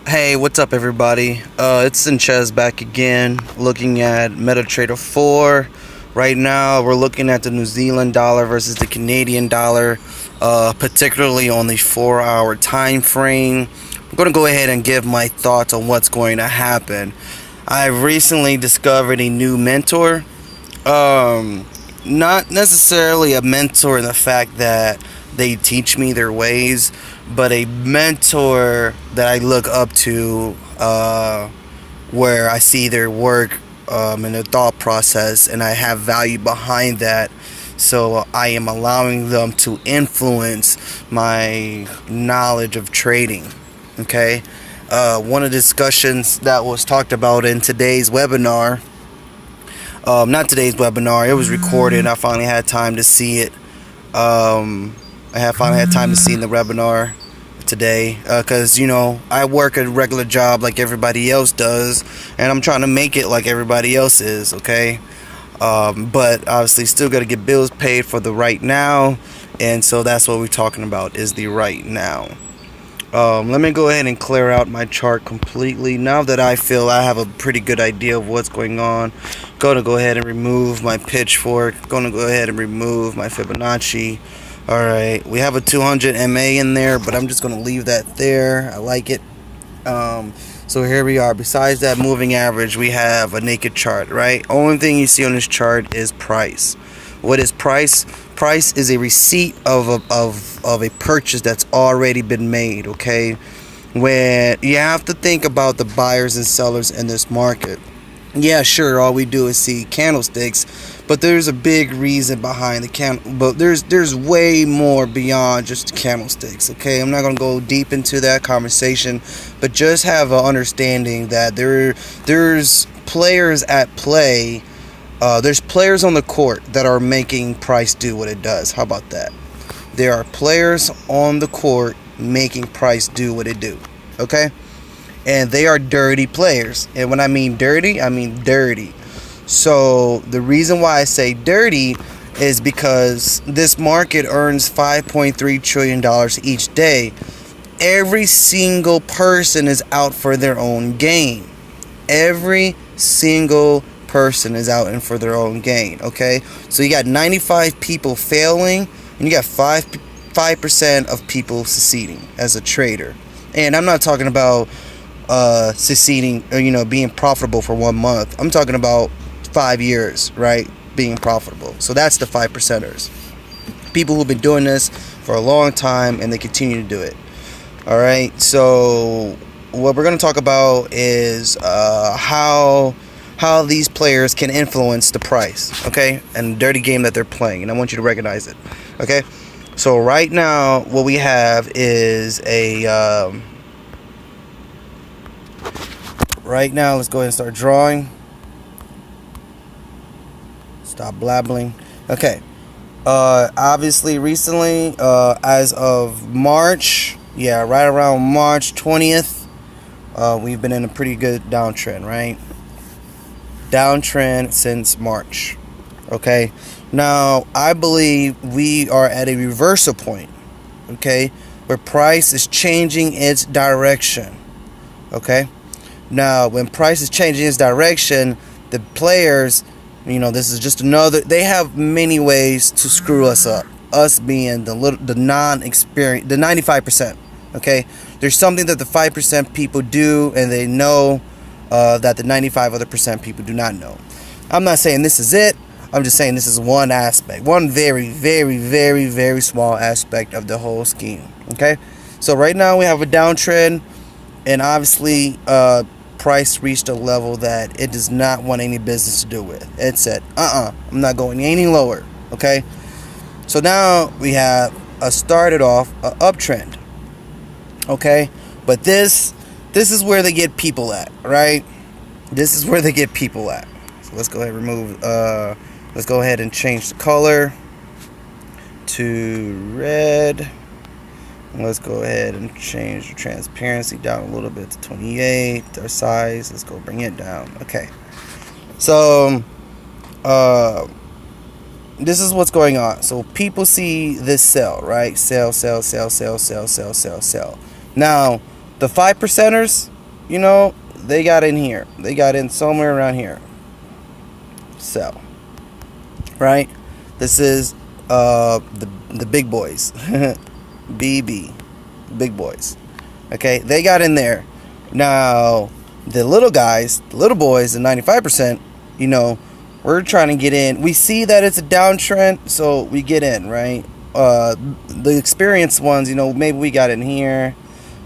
Hey, what's up, everybody? It's Sanchez back again, looking at MetaTrader 4. Right now, we're looking at the New Zealand dollar versus the Canadian dollar, particularly on the 4-hour time frame. I'm going to go ahead and give my thoughts on what's going to happen. I've recently discovered a new mentor. Not necessarily a mentor in the fact that they teach me their ways, but a mentor that I look up to, where I see their work and their thought process, and I have value behind that. So I am allowing them to influence my knowledge of trading. Okay. One of the discussions that was talked about in today's webinar, not today's webinar, it was recorded, and I finally had time to see it. I have finally had time to see in the webinar today, because I work a regular job like everybody else does, and I'm trying to make it like everybody else is. Okay. But obviously still got to get bills paid for the right now, and so that's what we're talking about, is the right now. Let me go ahead and clear out my chart completely now that I feel I have a pretty good idea of what's going on. Going to go ahead and remove my pitchfork. Going to go ahead and remove my Fibonacci. Alright, we have a 200 MA in there, but I'm just going to leave that there. I like it. So here we are. Besides that moving average, we have a naked chart, right? Only thing you see on this chart is price. What is price? Price is a receipt of a purchase that's already been made, okay? When you have to think about the buyers and sellers in this market. Yeah, sure, all we do is see candlesticks, but there's a big reason behind the but there's way more beyond just candlesticks. Okay, I'm not gonna go deep into that conversation, but just have an understanding that there's players at play. There's players on the court that are making price do what it does. How about that? There are players on the court making price do what it do. Okay, and they are dirty players. And when I mean dirty, I mean dirty. So the reason why I say dirty is because this market earns $5.3 trillion each day. Every single person is out for their own gain. Every single person is out in for their own gain. Okay, so you got 95 people failing, and you got 5% of people succeeding as a trader. And I'm not talking about succeeding, or being profitable for 1 month. I'm talking about 5 years, right? Being profitable. So that's the 5%ers. People who've been doing this for a long time, and they continue to do it. All right. So what we're going to talk about is how these players can influence the price, okay, and the dirty game that they're playing, and I want you to recognize it. Okay. So right now, what we have is a right now, let's go ahead and start drawing. Stop blabbling. Okay. Obviously, recently, as of March, right around March 20th, we've been in a pretty good downtrend, right? Downtrend since March. Okay. Now, I believe we are at a reversal point, okay, where price is changing its direction. Okay. Now, when price is changing its direction, the players, this is just another. They have many ways to screw us up. Us being the non-experienced, the 95%. Okay, there's something that the 5% people do, and they know that the 95 other percent people do not know. I'm not saying this is it. I'm just saying this is one aspect, one very, very, very, very small aspect of the whole scheme. Okay, so right now we have a downtrend, and obviously, price reached a level that it does not want any business to do with. It said, I'm not going any lower. Okay, so now we have started off an uptrend. Okay, but this is where they get people at, right? This is where they get people at. So let's go ahead and remove. Let's go ahead and change the color to red. Let's go ahead and change the transparency down a little bit to 28. Our size, let's go bring it down. Okay. So, this is what's going on. So people see this sell, right? Sell, sell, sell, sell, sell, sell, sell, sell. Now, the 5%ers, you know, they got in here. They got in somewhere around here. Sell. Right? This is the big boys. BB. Big boys. Okay? They got in there. Now, the little guys, the little boys, the 95%, you know, we're trying to get in. We see that it's a downtrend, so we get in, right? The experienced ones, you know, maybe we got in here.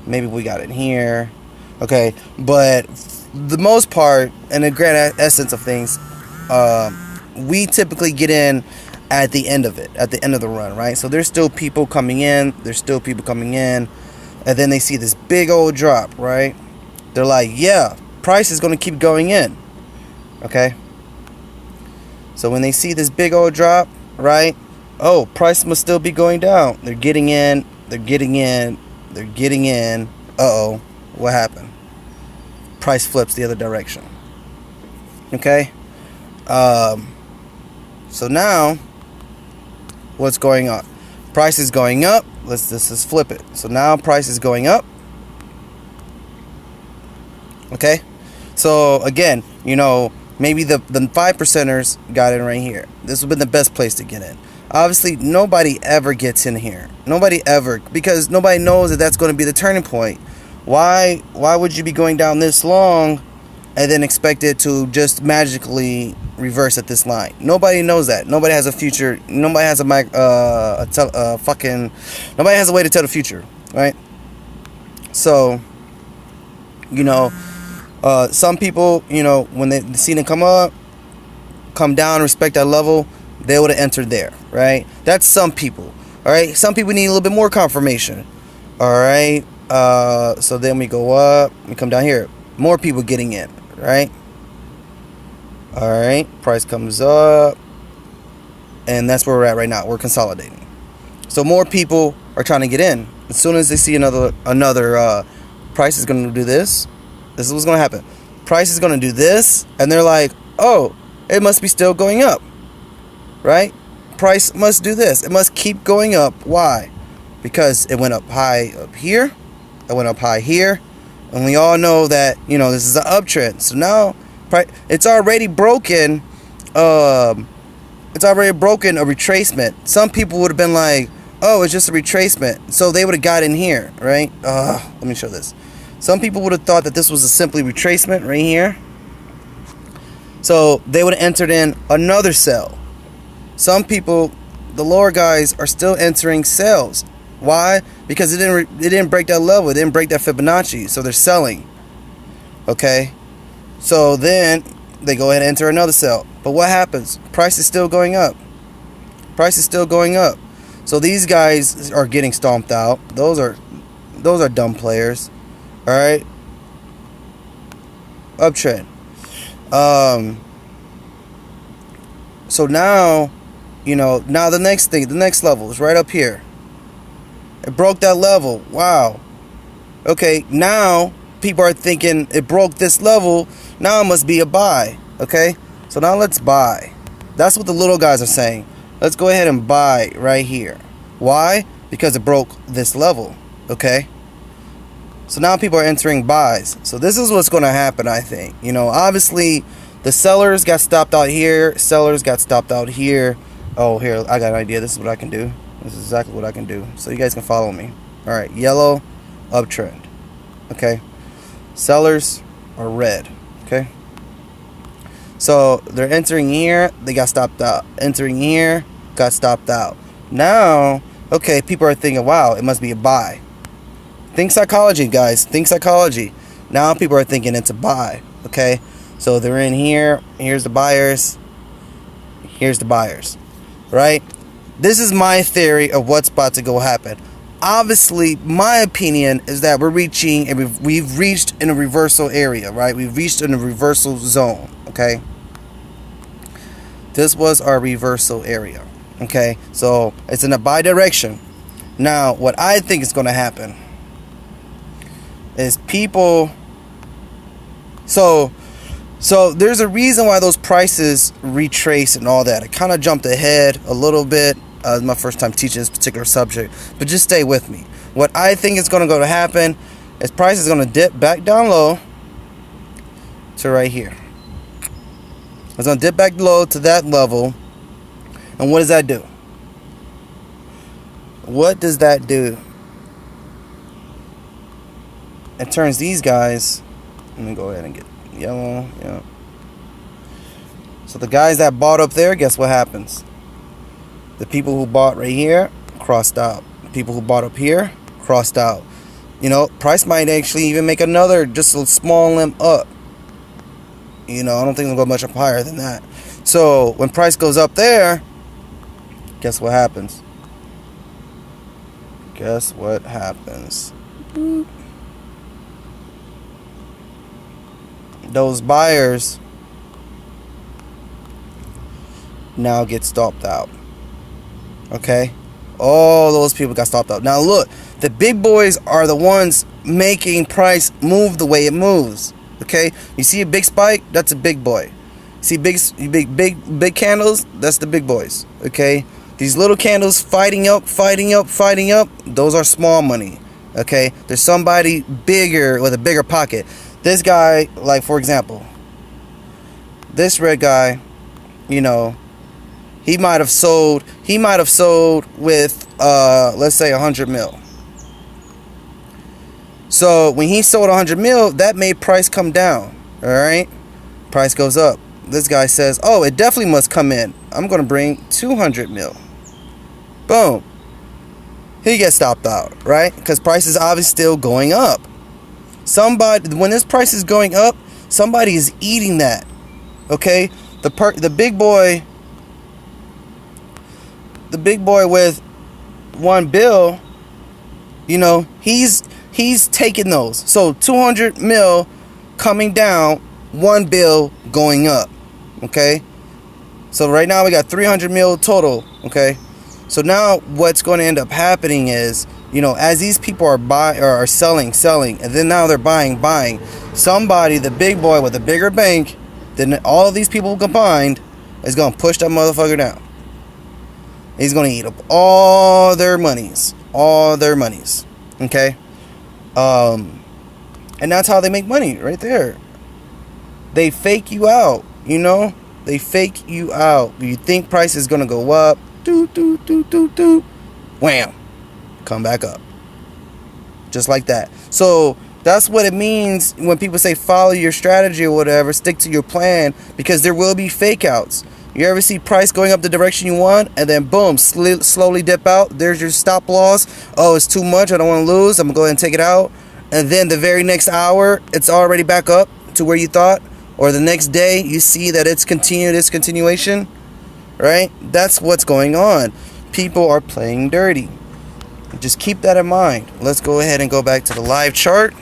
Maybe we got in here. Okay? But the most part, and the grand essence of things, we typically get in at the end of it, at the end of the run, right? So there's still people coming in. There's still people coming in. And then they see this big old drop, right? They're like, yeah, price is going to keep going in. Okay? So when they see this big old drop, right? Oh, price must still be going down. They're getting in. They're getting in. They're getting in. Uh-oh. What happened? Price flips the other direction. Okay? So now, what's going on? Price is going up. Let's just flip it. So now price is going up. Okay? So again, you know, maybe the 5%ers got in right here. This would have been the best place to get in. Obviously, nobody ever gets in here. Nobody ever, because nobody knows that that's going to be the turning point. Why would you be going down this long and then expect it to just magically reverse at this line? Nobody knows that. Nobody has a future. Nobody has nobody has a way to tell the future, right? So, you know, some people, you know, when they seen it come up, come down, respect that level, they would have entered there, right? That's some people. All right, some people need a little bit more confirmation. All right, so then we go up, we come down here, more people getting in, right? All right, price comes up, and that's where we're at right now. We're consolidating. So more people are trying to get in. As soon as they see another price is going to do this. This is what's going to happen. Price is going to do this, and they're like, oh, it must be still going up, right? Price must do this. It must keep going up. Why? Because it went up high up here. It went up high here. And we all know that, you know, this is an uptrend. So now, it's already broken. It's already broken a retracement. Some people would have been like, oh, it's just a retracement. So they would have got in here, right? Let me show this. Some people would have thought that this was a simply retracement right here. So they would have entered in another sell. Some people, the lower guys, are still entering sells. Why? Because it didn't break that level. It didn't break that Fibonacci. So they're selling. Okay? So then they go ahead and enter another sell. But what happens? Price is still going up. Price is still going up. So these guys are getting stomped out. Those are dumb players. All right? Uptrend. So now, you know, now the next thing, the next level is right up here. It broke that level. Wow. Okay, now people are thinking it broke this level. Now it must be a buy. Okay, so now let's buy. That's what the little guys are saying. Let's go ahead and buy right here. Why? Because it broke this level. Okay, so now people are entering buys. So this is what's going to happen, I think. You know, obviously the sellers got stopped out here. Sellers got stopped out here. Oh, here, I got an idea. This is what I can do. This is exactly what I can do. So you guys can follow me. All right, yellow, uptrend. Okay, sellers are red. Okay, so they're entering here. They got stopped out. Entering here, got stopped out. Now, okay, people are thinking, wow, it must be a buy. Think psychology, guys. Think psychology. Now people are thinking it's a buy. Okay, so they're in here. Here's the buyers. Here's the buyers. Right? This is my theory of what's about to go happen. Obviously, my opinion is that we're reaching, and we've reached in a reversal area, right? We've reached in a reversal zone, okay? This was our reversal area, okay? So it's in a buy direction. Now, what I think is going to happen is people. So there's a reason why those prices retrace and all that. I kind of jumped ahead a little bit. It's my first time teaching this particular subject, but just stay with me. What I think is going to happen is price is going to dip back down low, to right here. It's going to dip back low to that level. And what does that do? What does that do? It turns these guys. Let me go ahead and get yellow. Yeah. So the guys that bought up there, guess what happens? The people who bought right here, crossed out. People who bought up here, crossed out. You know, price might actually even make another, just a small limp up. You know, I don't think it'll go much up higher than that. So when price goes up there, guess what happens? Guess what happens? Those buyers now get stopped out. Okay? All those people got stopped out. Now look, the big boys are the ones making price move the way it moves. Okay? You see a big spike? That's a big boy. See big candles? That's the big boys. Okay? These little candles fighting up, those are small money. Okay? There's somebody bigger with a bigger pocket. This guy, like for example, this red guy, you know, he might have sold with let's say 100 mil. So when he sold 100 mil, that made price come down. All right, price goes up. This guy says, oh, it definitely must come in. I'm gonna bring 200 mil. Boom. He gets stopped out, right? Because price is obviously still going up. When this price is going up, somebody is eating that. Okay? The big boy with 1 bill, you know, he's taking those. So 200 mil coming down, 1 bill going up. Okay? So right now we got 300 mil total. Okay? So now what's going to end up happening is, you know, as these people are selling, and then now they're buying, somebody, the big boy with a bigger bank than all of these people combined, is going to push that motherfucker down. He's going to eat up all their monies. Okay? And that's how they make money, right there. They fake you out, you know? They fake you out. You think price is going to go up. Wham. Come back up. Just like that. So that's what it means when people say follow your strategy or whatever, stick to your plan, because there will be fake outs. You ever see price going up the direction you want and then boom, slowly dip out? There's your stop loss. Oh, it's too much, I don't want to lose, I'm gonna go ahead and take it out. And then the very next hour it's already back up to where you thought, or the next day you see that it's continuation, right? That's what's going on. People are playing dirty. Just keep that in mind. Let's go ahead and go back to the live chart.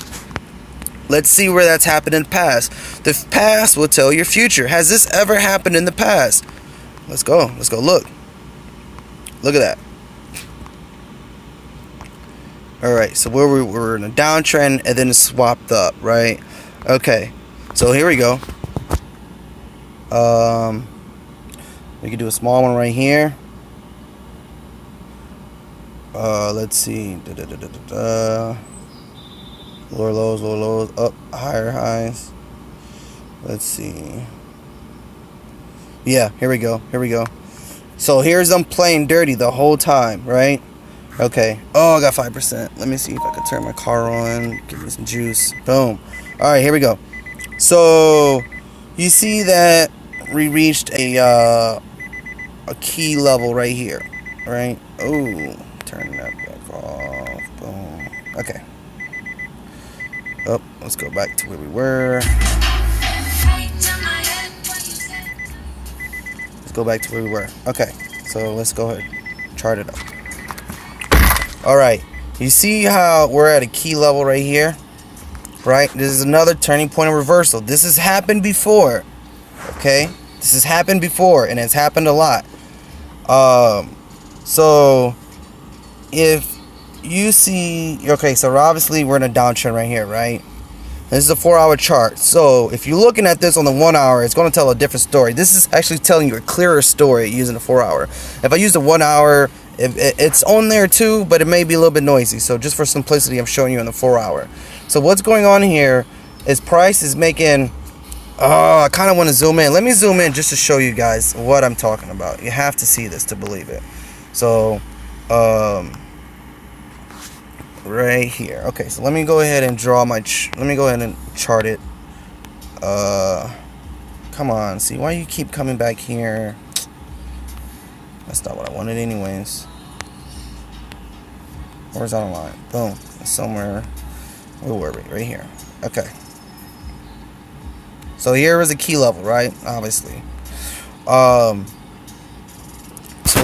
Let's see where that's happened in the past. The past will tell your future. Has this ever happened in the past? Let's go look. Look at that. Alright, so we're in a downtrend and then it swapped up, right? Okay, so here we go. We can do a small one right here. Let's see. Lower lows, up, higher highs. Let's see. Yeah, here we go. So here's them playing dirty the whole time, right? Okay. Oh, I got 5%. Let me see if I can turn my car on. Give me some juice. Boom. All right, here we go. So you see that we reached a key level right here, right? Oh, turn that back off. Boom. Okay. Oh, let's go back to where we were. Okay, so let's go ahead, chart it up. All right, you see how we're at a key level right here, right? This is another turning point of reversal. This has happened before, okay? This has happened before, and it's happened a lot. So if you see, okay, so obviously we're in a downtrend right here, right? This is a 4-hour chart. So if you're looking at this on the 1 hour, it's going to tell a different story. This is actually telling you a clearer story using the 4 hour. If I use the 1 hour, it's on there too, but it may be a little bit noisy. So just for simplicity, I'm showing you in the 4 hour. So what's going on here is price is making Oh, I kind of want to zoom in. Let me zoom in just to show you guys what I'm talking about. You have to see this to believe it. So, right here. Okay, so let me go ahead and draw my. Let me go ahead and chart it. Come on. See, why you keep coming back here? That's not what I wanted, anyways. Horizontal line. Boom. Somewhere. Where were we? Right here. Okay. So here is a key level, right? Obviously. So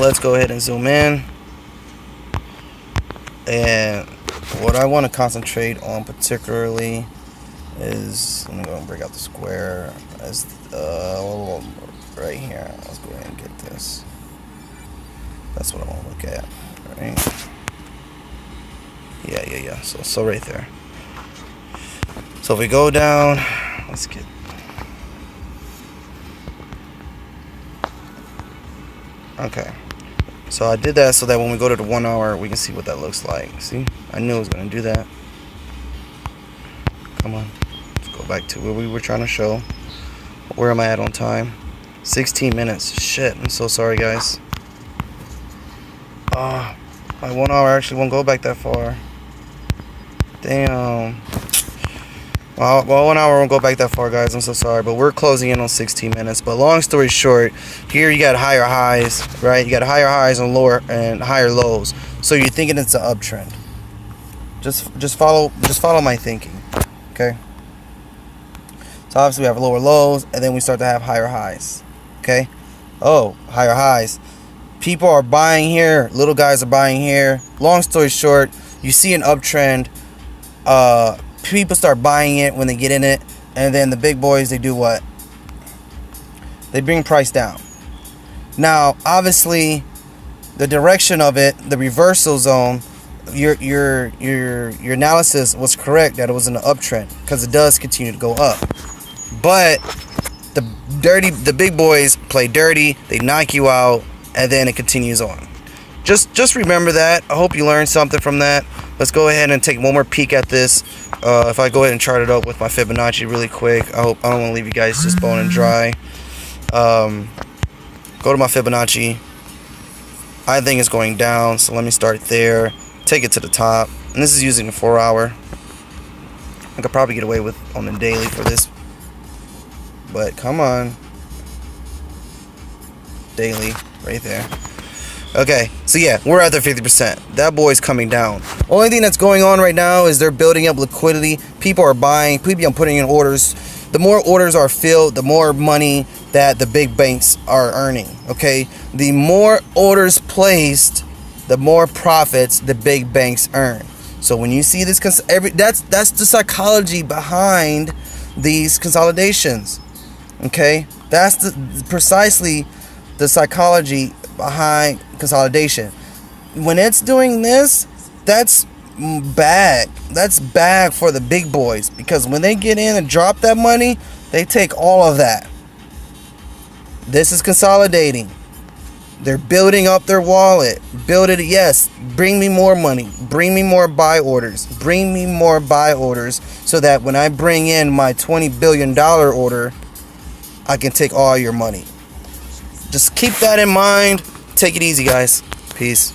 let's go ahead and zoom in. And what I want to concentrate on particularly is, let me go and break out the square as right here. Let's go ahead and get this. That's what I want to look at, right? Yeah. So right there. So if we go down, let's get. Okay. So I did that so that when we go to the 1 hour, we can see what that looks like. See? I knew it was going to do that. Come on. Let's go back to where we were trying to show. Where am I at on time? 16 minutes. Shit. I'm so sorry, guys. My 1 hour actually won't go back that far. Damn. Well, 1 hour won't go back that far, guys. I'm so sorry. But we're closing in on 16 minutes. But long story short, here you got higher highs, right? You got higher highs and lower and higher lows. So you're thinking it's an uptrend. Just follow my thinking. Okay? So obviously we have lower lows, and then we start to have higher highs. Okay? Oh, higher highs. People are buying here. Little guys are buying here. Long story short, you see an uptrend. People start buying it when they get in it, and then the big boys, they do what? They bring price down. Now, obviously, the direction of it, the reversal zone, your analysis was correct that it was an uptrend because it does continue to go up. But the big boys play dirty. They knock you out, and then it continues on. Just remember that. I hope you learned something from that. Let's go ahead and take one more peek at this. If I go ahead and chart it up with my Fibonacci really quick. I don't want to leave you guys just bone and dry. Go to my Fibonacci. I think it's going down, so let me start there. Take it to the top. And this is using a 4 hour. I could probably get away with on the daily for this. But come on. Daily, right there. Okay, so yeah, we're at the 50%. That boy's coming down. Only thing that's going on right now is they're building up liquidity. People are buying. People are putting in orders. The more orders are filled, the more money that the big banks are earning. Okay, the more orders placed, the more profits the big banks earn. So when you see this, that's the psychology behind these consolidations. Okay, that's precisely the psychology behind consolidation. When it's doing this, that's bad. That's bad for the big boys, because when they get in and drop that money, they take all of that. This is consolidating. They're building up their wallet. Build it. Yes, bring me more money. Bring me more buy orders. Bring me more buy orders so that when I bring in my $20 billion order, I can take all your money. Just keep that in mind. Take it easy, guys. Peace.